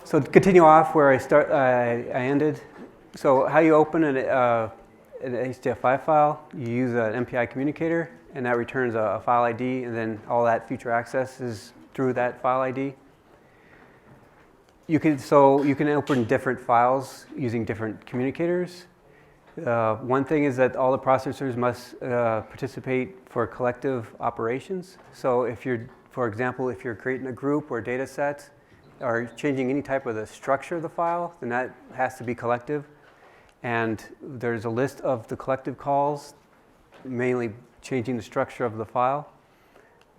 So to continue off where I ended, so how you open an HDF5 file, you use an MPI communicator, and that returns a file ID, and then all that future access is through that file ID. You can open different files using different communicators. One thing is that all the processors must participate for collective operations. So if you're, for example, if you're creating a group or data set or changing any type of the structure of the file, then that has to be collective. And there's a list of the collective calls, mainly changing the structure of the file.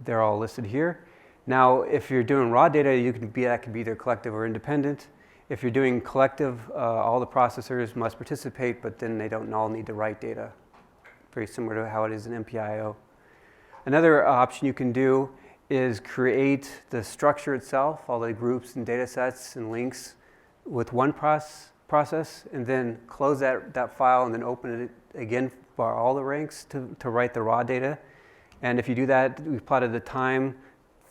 They're all listed here. Now, if you're doing raw data, that could be either collective or independent. If you're doing collective, all the processors must participate, but then they don't all need to write data. Very similar to how it is in MPIO. Another option you can do is create the structure itself, all the groups and data sets and links with one process, and then close that file and then open it again for all the ranks to write the raw data. And if you do that, we've plotted the time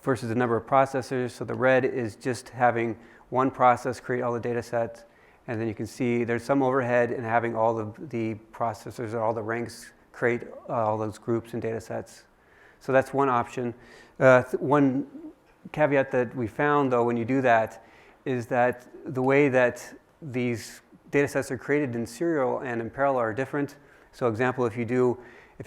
versus the number of processors. So the red is just having one process create all the data sets, and then you can see there's some overhead in having all the processors or all the ranks create all those groups and data sets. So that's one option. One caveat that we found, though, when you do that, is that the way that these data sets are created in serial and in parallel are different. So example, if you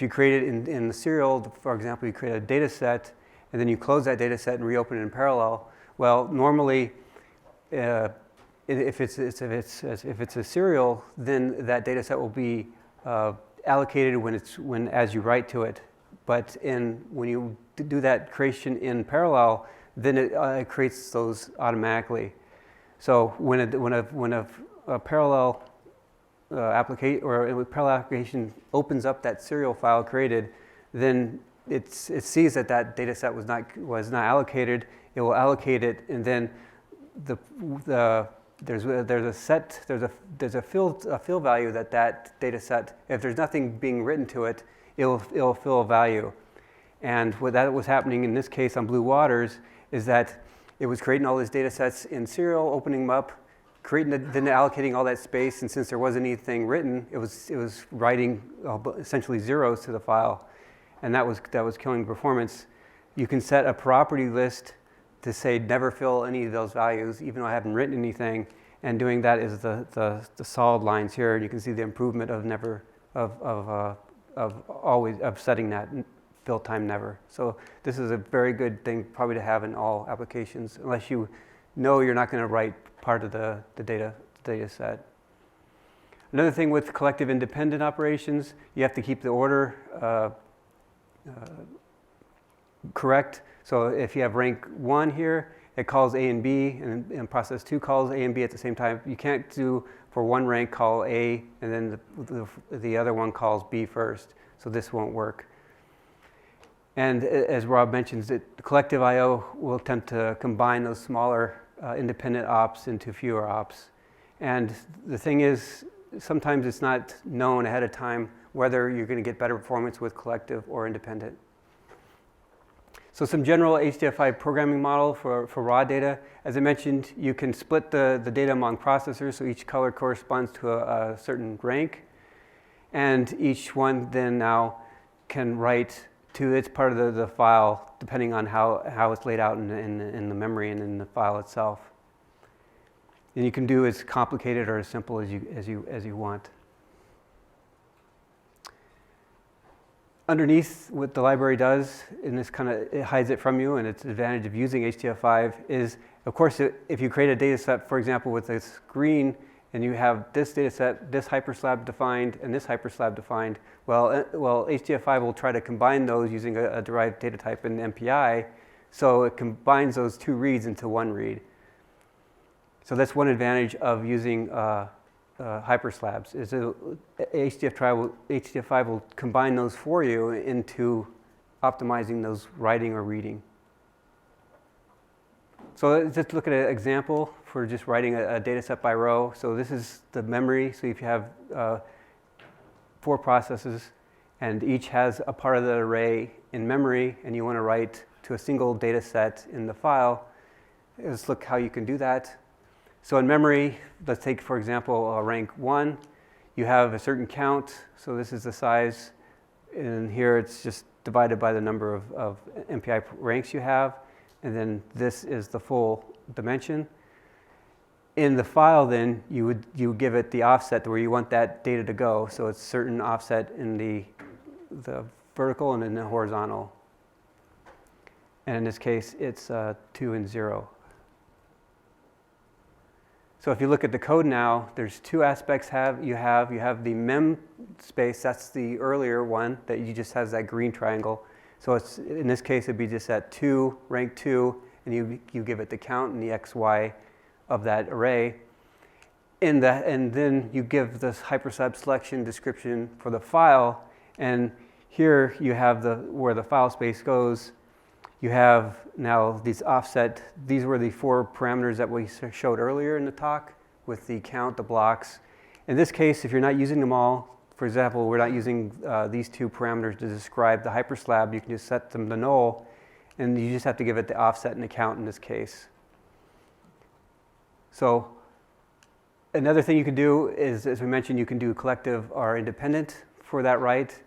create it in the serial, for example, you create a data set, and then you close that data set and reopen it in parallel. Well, normally, if it's a serial, then that data set will be allocated as you write to it. But when you do that creation in parallel, then it creates those automatically. So when a parallel application opens up that serial file created, then it sees that data set was not allocated. It will allocate it, and then there's a fill value that data set. If there's nothing being written to it, it'll fill a value. And what that was happening in this case on Blue Waters is that it was creating all these data sets in serial, opening them up, then allocating all that space. And since there wasn't anything written, it was writing essentially zeros to the file, and that was killing performance. You can set a property list to say never fill any of those values, even though I haven't written anything. And doing that is the solid lines here, and you can see the improvement of setting that fill time never. So this is a very good thing probably to have in all applications, unless you know you're not going to write part of the data set. Another thing with collective independent operations, you have to keep the order correct. So if you have rank 1 here, it calls A and B, and process 2 calls A and B at the same time. You can't do for one rank call A and then the other one calls B first. So this won't work. And as Rob mentions, the collective I/O will attempt to combine those smaller independent ops into fewer ops. And the thing is, sometimes it's not known ahead of time whether you're going to get better performance with collective or independent. So some general HDF5 programming model for raw data. As I mentioned, you can split the data among processors, so each color corresponds to a certain rank. And each one then now can write to its part of the file, depending on how it's laid out in the memory and in the file itself. And you can do as complicated or as simple as you want. Underneath, what the library does, and this it hides it from you, and its advantage of using HDF5 is, of course, if you create a data set, for example, with this green, and you have this data set, this hyperslab defined, and this hyperslab defined, well, HDF5 will try to combine those using a derived data type in MPI, so it combines those two reads into one read. So that's one advantage of using hyperslabs, is HDF5 will combine those for you into optimizing those writing or reading. So let's just look at an example for just writing a data set by row. So this is the memory. So if you have 4 processes and each has a part of the array in memory, and you want to write to a single data set in the file, let's look how you can do that. So in memory, let's take, for example, rank 1. You have a certain count, so this is the size. And here it's just divided by the number of MPI ranks you have. And then this is the full dimension. In the file, then, you would give it the offset to where you want that data to go. So it's certain offset in the vertical and in the horizontal. And in this case, it's 2 and 0. So if you look at the code now, there's two aspects you have the mem space, that's the earlier one that you just has that green triangle. So it's, in this case, it'd be just at 2, rank 2, and you give it the count and the XY of that array. And then you give this hypersub selection description for the file. And here you have where the file space goes. You have now these offset. These were the 4 parameters that we showed earlier in the talk with the count, the blocks. In this case, if you're not using them all, for example, we're not using these 2 parameters to describe the hyperslab, you can just set them to null, and you just have to give it the offset and the count in this case. So another thing you can do is, as we mentioned, you can do collective or independent for that write.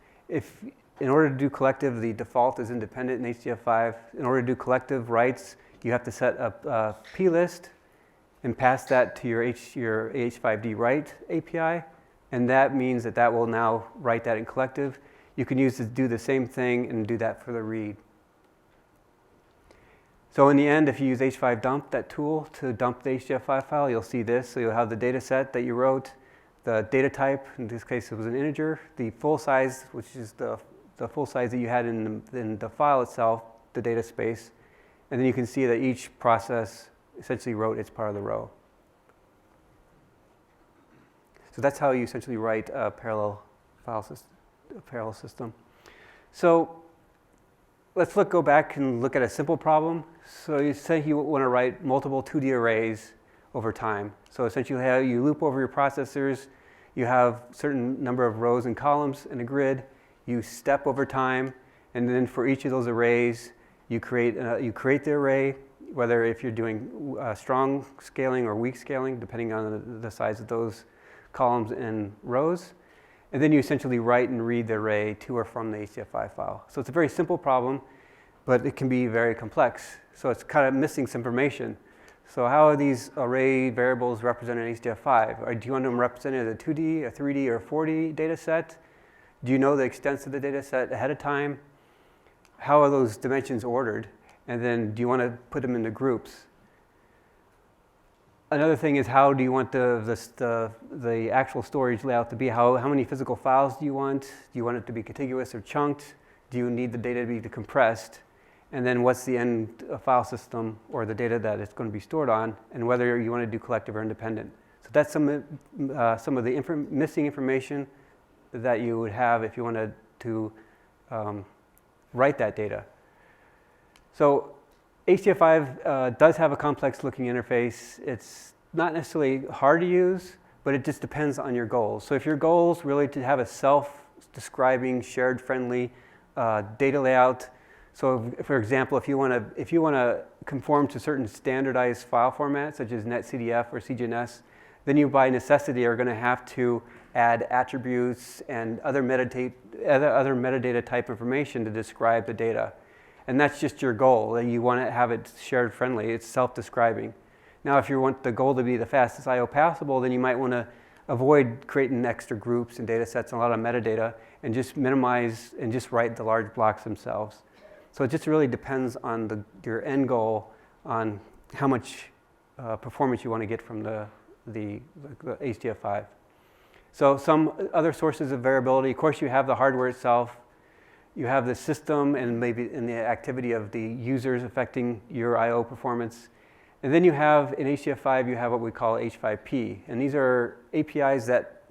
In order to do collective, the default is independent in HDF5. In order to do collective writes, you have to set up a plist and pass that to your H5D write API. And that means that will now write that in collective. You can do the same thing and do that for the read. So in the end, if you use H5dump, that tool, to dump the HDF5 file, you'll see this. So you'll have the data set that you wrote, the data type, in this case it was an integer, the full size, which is the full size that you had in the file itself, the data space. And then you can see that each process essentially wrote its part of the row. So that's how you essentially write a parallel system. So let's go back and look at a simple problem. So you say you want to write multiple 2D arrays over time. So essentially you loop over your processors, you have a certain number of rows and columns in a grid, you step over time, and then for each of those arrays, you create the array, whether if you're doing strong scaling or weak scaling, depending on the size of those columns and rows. And then you essentially write and read the array to or from the HDF5 file. So it's a very simple problem, but it can be very complex. So it's kind of missing some information. So how are these array variables represented in HDF5? Or do you want them represented as a 2D, a 3D, or a 4D data set? Do you know the extents of the data set ahead of time? How are those dimensions ordered? And then do you want to put them into groups? Another thing is, how do you want the actual storage layout to be? How many physical files do you want? Do you want it to be contiguous or chunked? Do you need the data to be decompressed? And then what's the end file system or the data that it's going to be stored on, and whether you want to do collective or independent. So that's some of the missing information that you would have if you wanted to write that data. So HDF5 does have a complex looking interface. It's not necessarily hard to use, but it just depends on your goals. So if your goal is really to have a self-describing, shared friendly data layout, so for example, if you want to conform to certain standardized file formats such as netcdf or CGNS, then you by necessity are going to have to add attributes and other metadata type information to describe the data. And that's just your goal. You want to have it shared friendly. It's self-describing. Now, if you want the goal to be the fastest I/O possible, then you might want to avoid creating extra groups and data sets and a lot of metadata, and just minimize and just write the large blocks themselves. So it just really depends on your end goal, on how much performance you want to get from the HDF5. So some other sources of variability. Of course, you have the hardware itself. You have the system and maybe in the activity of the users affecting your I/O performance. And then you have, in HDF5, you have what we call H5P. And these are APIs that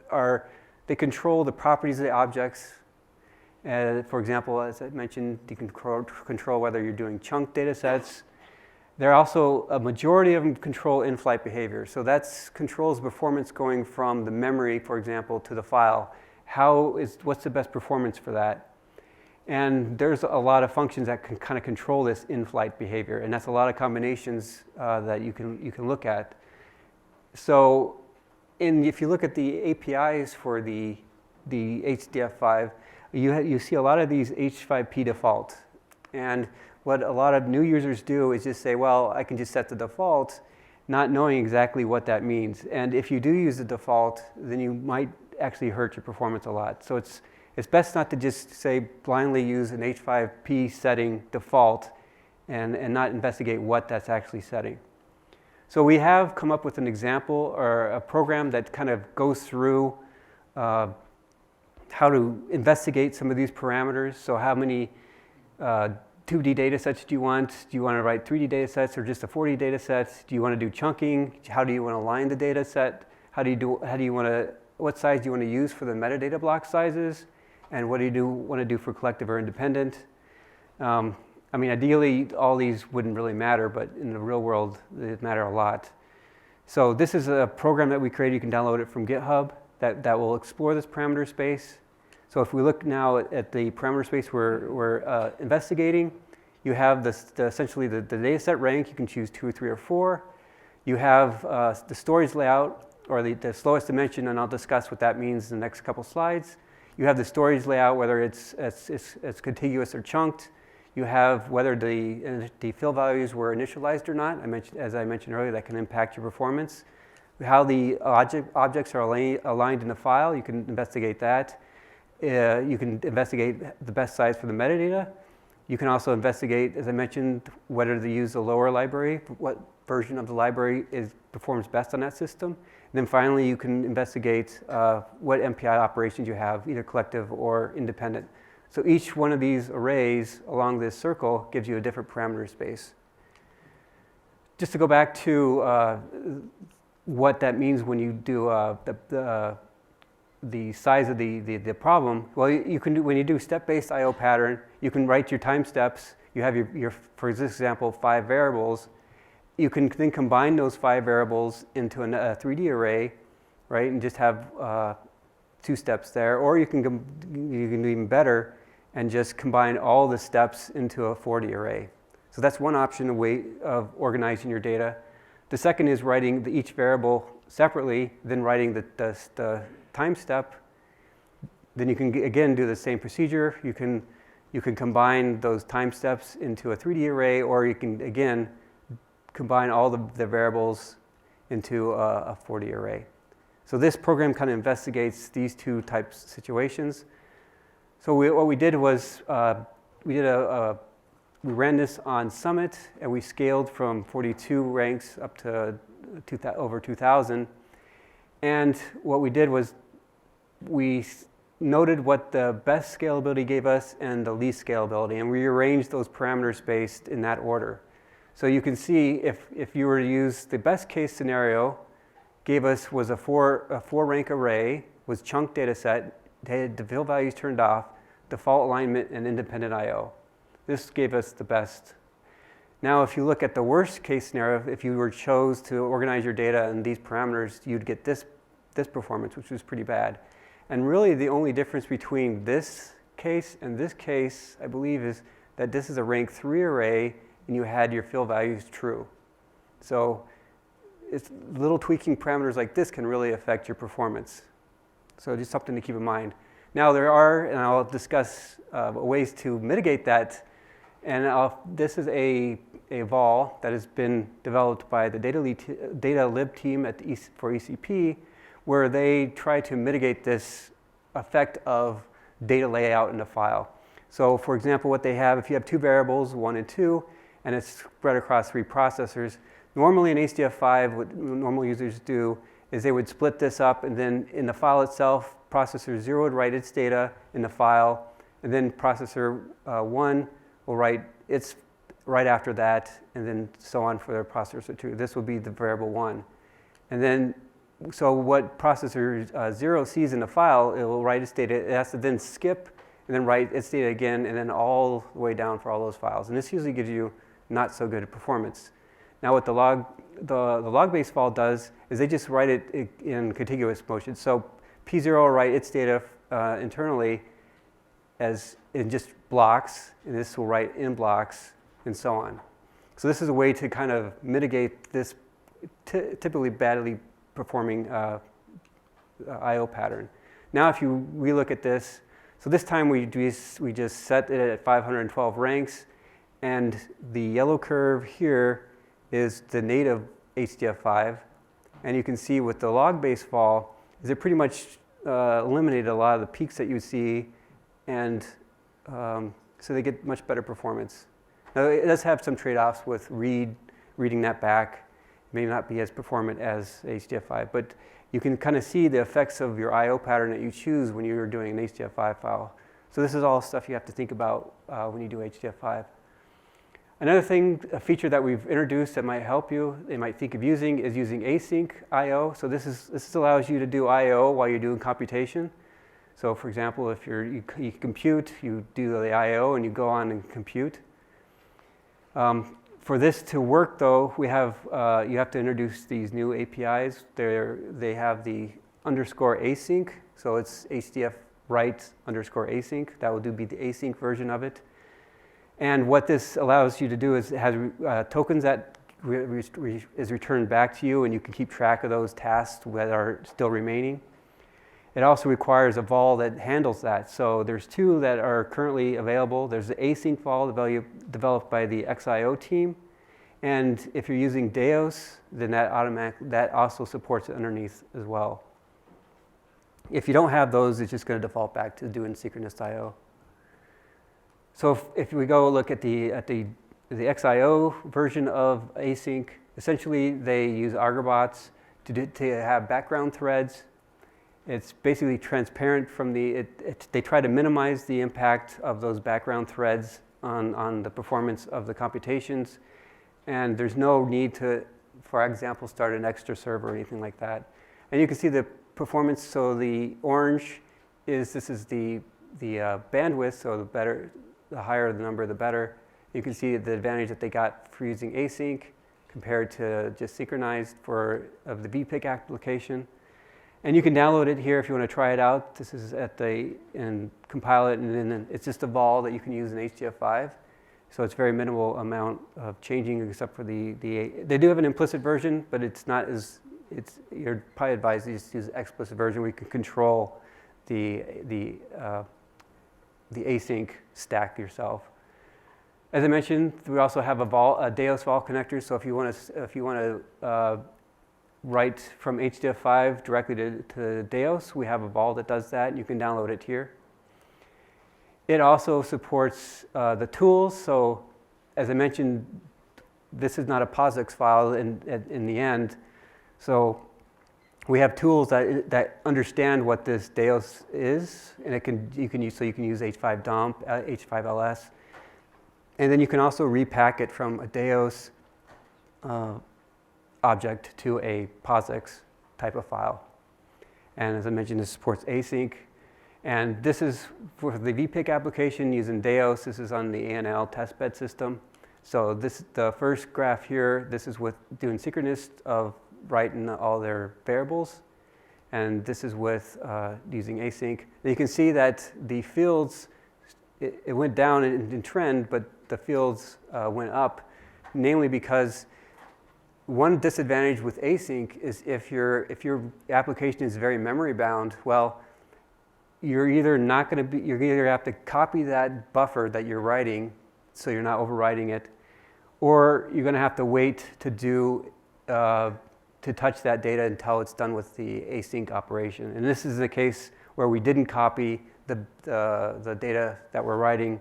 they control the properties of the objects. For example, as I mentioned, you can control whether you're doing chunk data sets. There are also, a majority of them control in-flight behavior. So that controls performance going from the memory, for example, to the file. What's the best performance for that? And there's a lot of functions that can kind of control this in-flight behavior. And that's a lot of combinations that you can look at. So if you look at the APIs for the HDF5, you see a lot of these H5P defaults. And what a lot of new users do is just say, well, I can just set the default, not knowing exactly what that means. And if you do use the default, then you might actually hurt your performance a lot. So it's best not to just say blindly use an H5P setting default and not investigate what that's actually setting. So we have come up with an example or a program that kind of goes through how to investigate some of these parameters. So how many 2D data sets do you want? Do you want to write 3D data sets or just a 4D data set? Do you want to do chunking? How do you want to align the data set? What size do you want to use for the metadata block sizes? And what do you want to do for collective or independent? I mean, ideally, all these wouldn't really matter, but in the real world, they matter a lot. So this is a program that we created. You can download it from GitHub that will explore this parameter space. So if we look now at the parameter space we're investigating, you have essentially the data set rank. You can choose 2 or 3 or 4. You have the storage layout, or the slowest dimension, and I'll discuss what that means in the next couple slides. You have the storage layout, whether it's contiguous or chunked. You have whether the fill values were initialized or not. As I mentioned earlier, that can impact your performance. How the objects are aligned in the file, you can investigate that. You can investigate the best size for the metadata. You can also investigate, as I mentioned, whether to use the lower library, what version of the library performs best on that system. And then finally, you can investigate what MPI operations you have, either collective or independent. So each one of these arrays along this circle gives you a different parameter space. Just to go back to what that means when you do the size of the problem, well, you can do, when you do step-based I/O pattern, you can write your time steps. You have your for this example, 5 variables. You can then combine those 5 variables into a 3D array, right, and just have 2 steps there. Or you can do even better and just combine all the steps into a 4D array. So that's one option, a way of organizing your data. The second is writing each variable separately, then writing the time step. Then you can again do the same procedure. You can combine those time steps into a 3D array, or you can again combine all the variables into a 4D array. So this program kind of investigates these 2 types of situations. So what we did was we ran this on Summit, and we scaled from 42 ranks up to over 2,000. And what we did was we noted what the best scalability gave us and the least scalability, and we arranged those parameters based in that order. So you can see if you were to use the best case scenario, was a 4 rank array, was chunked data set, they had the fill values turned off, default alignment, and independent I/O. This gave us the best. Now, if you look at the worst case scenario, if you chose to organize your data in these parameters, you'd get this performance, which was pretty bad. And really, the only difference between this case and this case, I believe, is that this is a rank 3 array, and you had your fill values true. So it's little tweaking parameters like this can really affect your performance. So just something to keep in mind. Now there are, and I'll discuss ways to mitigate that. And this is a vol that has been developed by the data lib team for ECP, where they try to mitigate this effect of data layout in the file. So for example, what they have, if you have 2 variables, 1 and 2, and it's spread across 3 processors, normally in HDF5, what normal users do is they would split this up, and then in the file itself, processor 0 would write its data in the file, and then processor 1 will write its right after that, and then so on for their processor 2. This will be the variable 1. And then, so what processor 0 sees in the file, it will write its data. It has to then skip and then write its data again, and then all the way down for all those files. And this usually gives you not so good performance. Now what the log-based vol does is they just write it in contiguous motion. So P0 will write its data internally as in just blocks, and this will write in blocks, and so on. So this is a way to kind of mitigate this typically badly performing I/O pattern. Now if you relook at this, so this time we just set it at 512 ranks, and the yellow curve here is the native HDF5, and you can see with the log-based fall, is it pretty much eliminated a lot of the peaks that you see, and so they get much better performance. Now it does have some trade-offs with reading that back. It may not be as performant as HDF5, but you can kind of see the effects of your I/O pattern that you choose when you're doing an HDF5 file. So this is all stuff you have to think about when you do HDF5. Another thing, a feature that we've introduced that might help you, they might think of using, is using async I/O. So this allows you to do I/O while you're doing computation. So for example, if you compute, you do the I/O and you go on and compute. For this to work though, you have to introduce these new APIs. They have the _async, so it's HDF write _async. That will be the async version of it. And what this allows you to do is it has tokens that is returned back to you, and you can keep track of those tasks that are still remaining. It also requires a vol that handles that. So there's two that are currently available. There's the async vol developed by the XIO team. And if you're using Deos, then that also supports it underneath as well. If you don't have those, it's just going to default back to doing synchronous I/O. So if we go look at the XIO version of async, essentially they use argobots to have background threads. It's basically transparent from they try to minimize the impact of those background threads on the performance of the computations. And there's no need to, for example, start an extra server or anything like that. And you can see the performance. So the orange is the bandwidth. So the higher the number, the better. You can see the advantage that they got for using async compared to just synchronized of the VPIC application. And you can download it here if you want to try it out. This is and compile it, and then it's just a vol that you can use in HDF5. So it's very minimal amount of changing, except for they do have an implicit version, but it's not as, you're probably advised to just use the explicit version where you can control the async stack yourself. As I mentioned, we also have a Deos vol connector. So if you want to write from HDF5 directly to Deos, we have a vol that does that. You can download it here. It also supports the tools. So as I mentioned, this is not a POSIX file in the end. So we have tools that understand what this Deos is, and you can use H5 dump, H5ls, and then you can also repack it from a Deos object to a POSIX type of file. And as I mentioned, this supports async. And this is for the VPIC application using Deos. This is on the ANL testbed system. So the first graph here, this is with doing synchronous of writing all their variables. And this is with using async. And you can see that the fields, it went down in trend, but the fields went up, namely because one disadvantage with async is if your application is very memory bound, well, you're either have to copy that buffer that you're writing, so you're not overwriting it, or you're going to have to wait to touch that data until it's done with the async operation. And this is the case where we didn't copy the data that we're writing,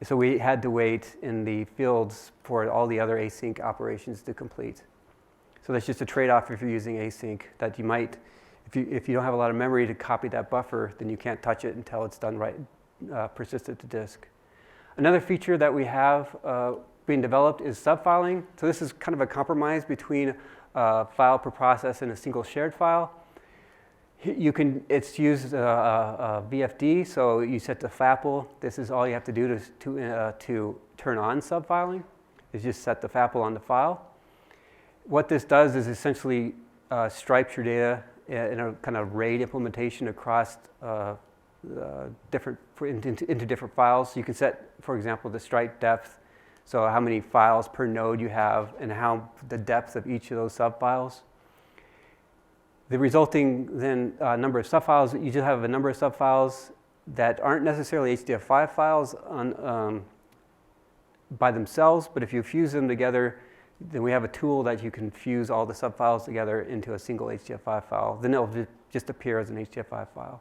so we had to wait in the fields for all the other async operations to complete. So that's just a trade-off if you're using async, that you might, if you don't have a lot of memory to copy that buffer, then you can't touch it until it's done persisted to disk. Another feature that we have being developed is subfiling. So this is kind of a compromise between a file per process and a single shared file. It's used a VFD, so you set the FAPL. This is all you have to do to turn on subfiling, is just set the FAPL on the file. What this does is essentially stripes your data in a kind of RAID implementation across into different files. You can set, for example, the stripe depth, so how many files per node you have and how the depth of each of those subfiles. The resulting then number of subfiles, you just have a number of subfiles that aren't necessarily HDF5 files by themselves, but if you fuse them together, then we have a tool that you can fuse all the subfiles together into a single HDF5 file. Then it'll just appear as an HDF5 file.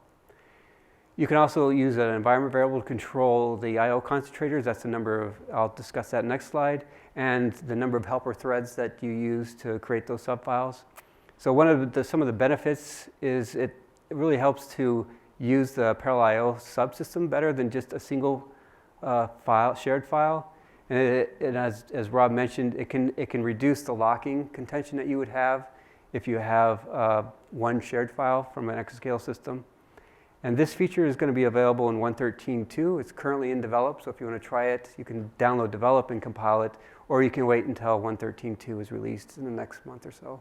You can also use an environment variable to control the I/O concentrators. That's the number of, I'll discuss that next slide, and the number of helper threads that you use to create those subfiles. So some of the benefits is it really helps to use the parallel I/O subsystem better than just a single shared file. And as Rob mentioned, it can reduce the locking contention that you would have if you have one shared file from an exascale system. And this feature is going to be available in 1.13.2. It's currently in develop, so if you want to try it, you can download develop and compile it, or you can wait until 1.13.2 is released in the next month or so.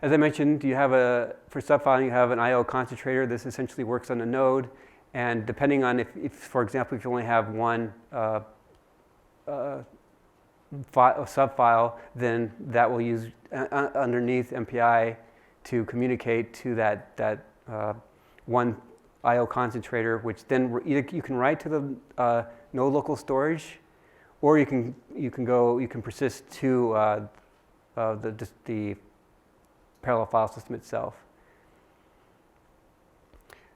As I mentioned, for subfiling, you have an I/O concentrator. This essentially works on a node, and depending on if for example, if you only have one subfile, then that will use underneath MPI to communicate to that one I/O concentrator, which then either you can write to the node local storage, or you can persist to the parallel file system itself.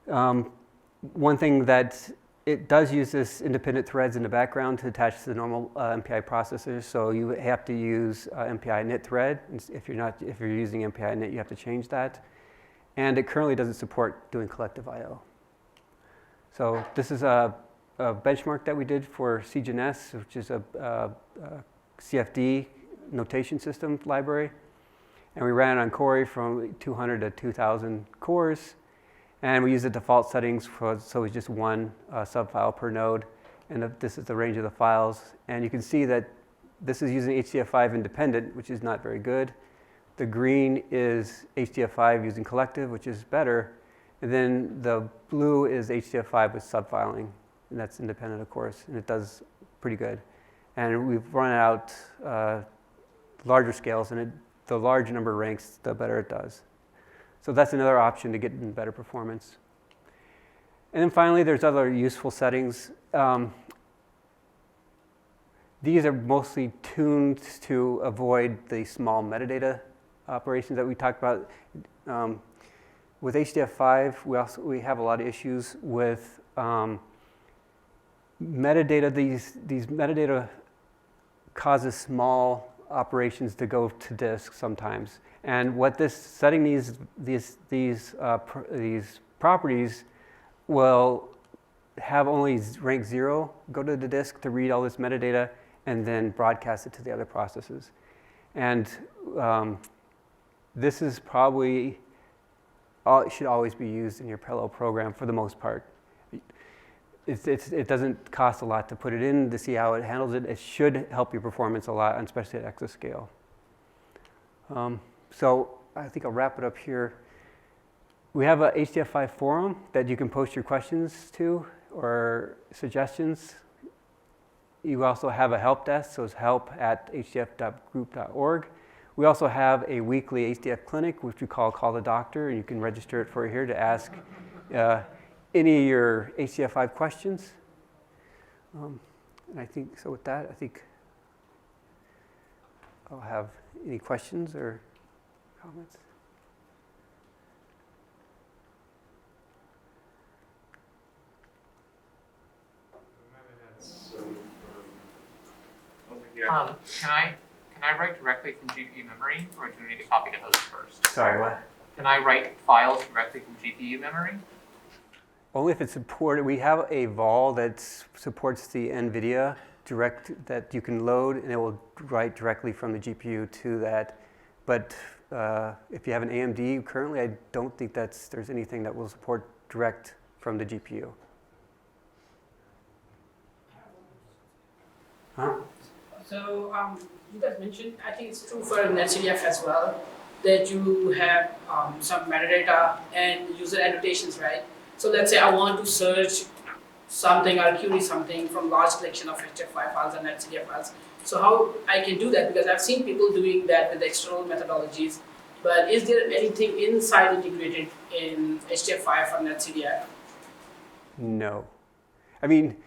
One thing that it does use this independent threads in the background to attach to the normal MPI processors, so you have to use MPI init thread. If you're using MPI init, you have to change that. And it currently doesn't support doing collective I/O. So this is a benchmark that we did for CGNS, which is a CFD notation system library. And we ran it on Cori from 200 to 2,000 cores. And we used the default settings so it's just one subfile per node. And this is the range of the files. And you can see that this is using HDF5 independent, which is not very good. The green is HDF5 using collective, which is better. And then the blue is HDF5 with subfiling. And that's independent, of course. And it does pretty good. And we've run out larger scales, and the larger number of ranks, the better it does. So that's another option to get in better performance. And then finally, there's other useful settings. These are mostly tuned to avoid the small metadata operations that we talked about. With HDF5, we have a lot of issues with metadata. These metadata causes small operations to go to disk sometimes. And what this setting these properties will have only rank 0 go to the disk to read all this metadata and then broadcast it to the other processes. And this is probably it should always be used in your parallel program for the most part. It doesn't cost a lot to put it in to see how it handles it. It should help your performance a lot, especially at exascale. So I think I'll wrap it up here. We have a HDF5 forum that you can post your questions to or suggestions. You also have a help desk, so it's help@hdf.group.org. We also have a weekly HDF clinic, which we call the Doctor, and you can register it for here to ask any of your HDF5 questions. And I think, so with that, I think I'll have any questions or comments. Can I write directly from GPU memory, or do we need to copy the host first? Sorry, what? Can I write files directly from GPU memory? Only if it's supported. We have a vol that supports the NVIDIA direct that you can load, and it will write directly from the GPU to that. But if you have an AMD currently, I don't think there's anything that will support direct from the GPU. Huh? So you guys mentioned, I think it's true for NetCDF as well, that you have some metadata and user annotations, right? So let's say I want to search something or query something from large collection of HDF5 files and NetCDF files. So how I can do that, because I've seen people doing that with external methodologies, But is there anything inside integrated in HDF5 for NetCDF? No. I mean,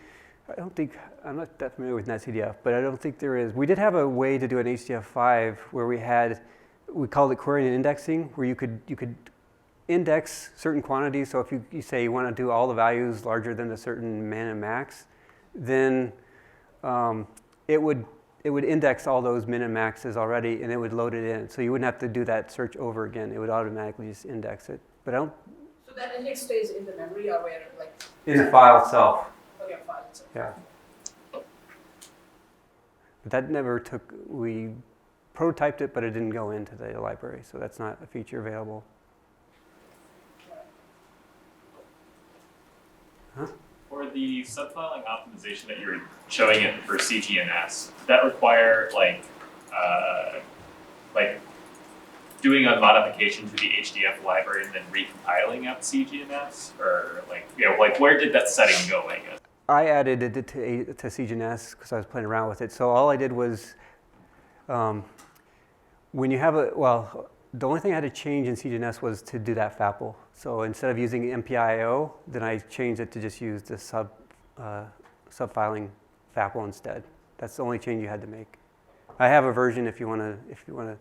I'm not that familiar with NetCDF, but I don't think there is. We did have a way to do an HDF5 where we called it querying and indexing, where you could index certain quantities. So if you say you want to do all the values larger than a certain min and max, then it would index all those min and maxes already, and it would load it in. So you wouldn't have to do that search over again. It would automatically just index it. But I don't. So that index stays in the memory or where, like? In the file itself. Okay, file itself. Yeah. But that never took. We prototyped it, but it didn't go into the library, so that's not a feature available. Huh? For the subfiling optimization that you're showing it for CGNS, does that require like doing a modification to the HDF library and then recompiling out CGNS, or like where did that setting go? I guess I added it to CGNS because I was playing around with it. So all I did was, when you have the only thing I had to change in CGNS was to do that FAPL. So instead of using MPIO, then I changed it to just use the subfiling FAPL instead. That's the only change you had to make. I have a version if you want to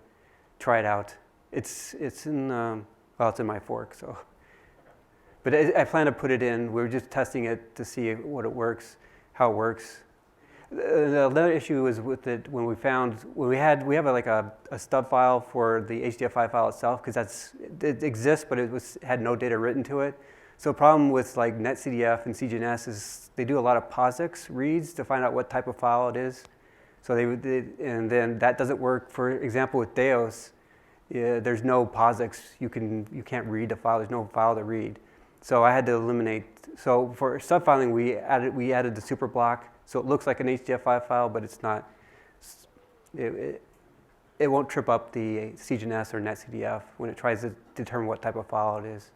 try it out. It's in it's in my fork. So, but I plan to put it in. We were just testing it to see what it works, how it works. The other issue was with it when we have a stub file for the HDF5 file itself, because it exists, but it had no data written to it. So the problem with like NetCDF and CGNS is they do a lot of POSIX reads to find out what type of file it is. So and then that doesn't work. For example, with Deos, there's no POSIX. You can't read the file. There's no file to read. So I had to eliminate. So for subfiling, we added the super block. So it looks like an HDF5 file, but it's not. It won't trip up the CGNS or NetCDF when it tries to determine what type of file it is.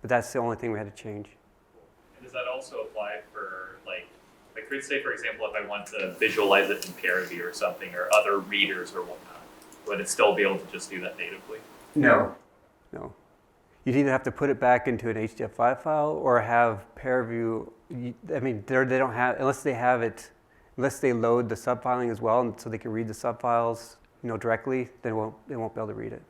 But that's the only thing we had to change. And does that also apply for like say for example, if I want to visualize it in peer review or something, or other readers or whatnot, would it still be able to just do that natively? No. You'd either have to put it back into an HDF5 file or have peer review. I mean, they don't have, unless they load the subfiling as well, and so they can read the subfiles, directly. Then it won't be able to read it.